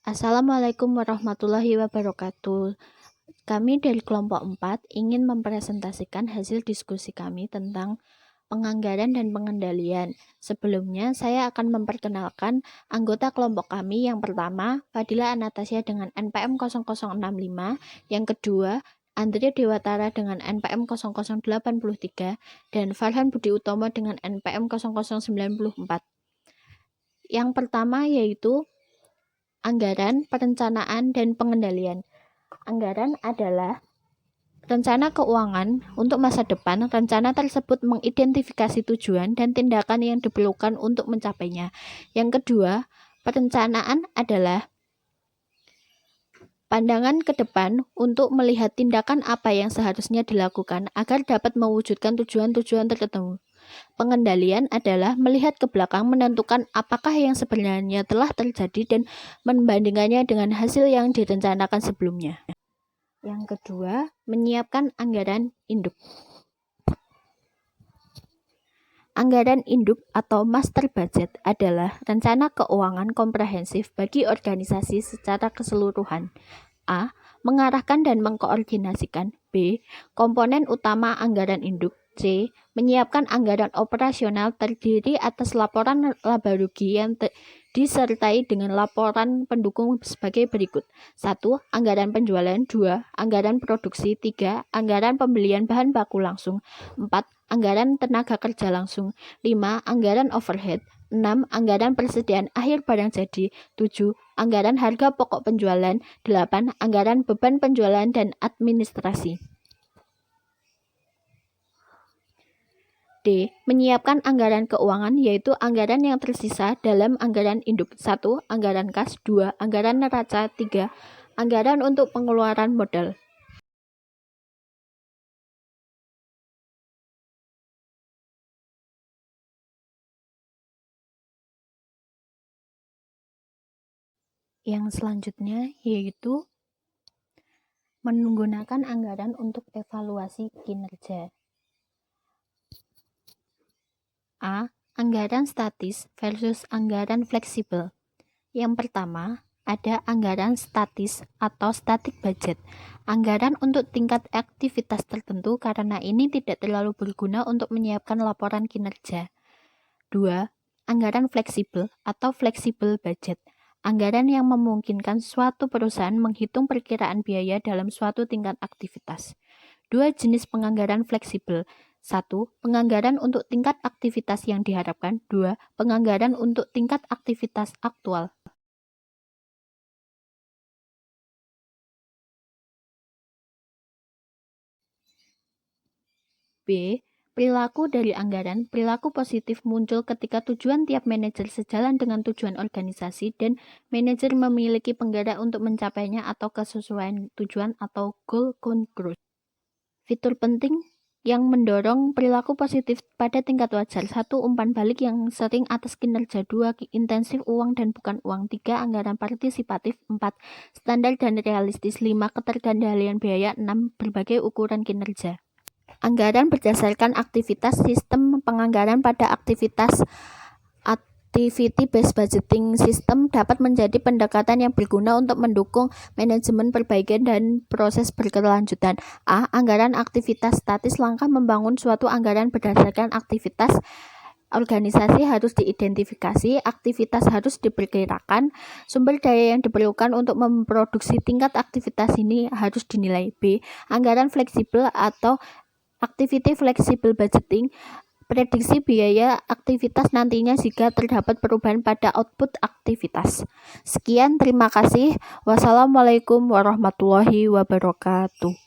Assalamualaikum warahmatullahi wabarakatuh. Kami dari kelompok 4 ingin mempresentasikan hasil diskusi kami tentang penganggaran dan pengendalian. Sebelumnya, saya akan memperkenalkan anggota kelompok kami. Yang pertama, Fadila Anastasia dengan NPM 0065, yang kedua, Andrea Dewatara dengan NPM 0083, dan Farhan Budi Utomo dengan NPM 0094. Yang pertama yaitu anggaran, perencanaan, dan pengendalian. Anggaran adalah rencana keuangan untuk masa depan. Rencana tersebut mengidentifikasi tujuan dan tindakan yang diperlukan untuk mencapainya. Yang kedua, perencanaan adalah pandangan ke depan untuk melihat tindakan apa yang seharusnya dilakukan agar dapat mewujudkan tujuan-tujuan tertentu. Pengendalian adalah melihat ke belakang, menentukan apakah yang sebenarnya telah terjadi dan membandingkannya dengan hasil yang direncanakan sebelumnya. Yang kedua, menyiapkan anggaran induk. Anggaran induk atau master budget adalah rencana keuangan komprehensif bagi organisasi secara keseluruhan. A. Mengarahkan dan mengkoordinasikan. B. Komponen utama anggaran induk. C. Menyiapkan anggaran operasional terdiri atas laporan laba rugi yang disertai dengan laporan pendukung sebagai berikut. 1. Anggaran penjualan. 2. Anggaran produksi. 3. Anggaran pembelian bahan baku langsung. 4. Anggaran tenaga kerja langsung. 5. Anggaran overhead. 6. Anggaran persediaan akhir barang jadi. 7. Anggaran harga pokok penjualan. 8. Anggaran beban penjualan dan administrasi. D. Menyiapkan anggaran keuangan, yaitu anggaran yang tersisa dalam anggaran induk. 1. Anggaran kas. 2. Anggaran neraca. 3. Anggaran untuk pengeluaran modal. Yang selanjutnya yaitu menggunakan anggaran untuk evaluasi kinerja. A. Anggaran statis versus anggaran fleksibel. Yang pertama, ada anggaran statis atau static budget. Anggaran untuk tingkat aktivitas tertentu karena ini tidak terlalu berguna untuk menyiapkan laporan kinerja. 2. Anggaran fleksibel atau flexible budget. Anggaran yang memungkinkan suatu perusahaan menghitung perkiraan biaya dalam suatu tingkat aktivitas. 2 jenis penganggaran fleksibel. 1. Penganggaran untuk tingkat aktivitas yang diharapkan. 2. Penganggaran untuk tingkat aktivitas aktual. B. Perilaku dari anggaran. Perilaku positif muncul ketika tujuan tiap manajer sejalan dengan tujuan organisasi dan manajer memiliki penggerak untuk mencapainya atau kesesuaian tujuan atau goal congruence. Fitur penting yang mendorong perilaku positif pada tingkat wajar. 1. Umpan balik yang sering atas kinerja. 2. Intensif uang dan bukan uang. 3. Anggaran partisipatif. 4. Standar dan realistis. 5. Keterkendalian biaya. 6. Berbagai ukuran kinerja. Anggaran berdasarkan aktivitas. Sistem penganggaran pada aktivitas activity based budgeting system dapat menjadi pendekatan yang berguna untuk mendukung manajemen perbaikan dan proses berkelanjutan. A. Anggaran aktivitas statis. Langkah membangun suatu anggaran berdasarkan aktivitas organisasi harus diidentifikasi, aktivitas harus diperkirakan, sumber daya yang diperlukan untuk memproduksi tingkat aktivitas ini harus dinilai. B. Anggaran fleksibel atau activity flexible budgeting. Prediksi biaya aktivitas nantinya jika terdapat perubahan pada output aktivitas. Sekian, terima kasih. Wassalamualaikum warahmatullahi wabarakatuh.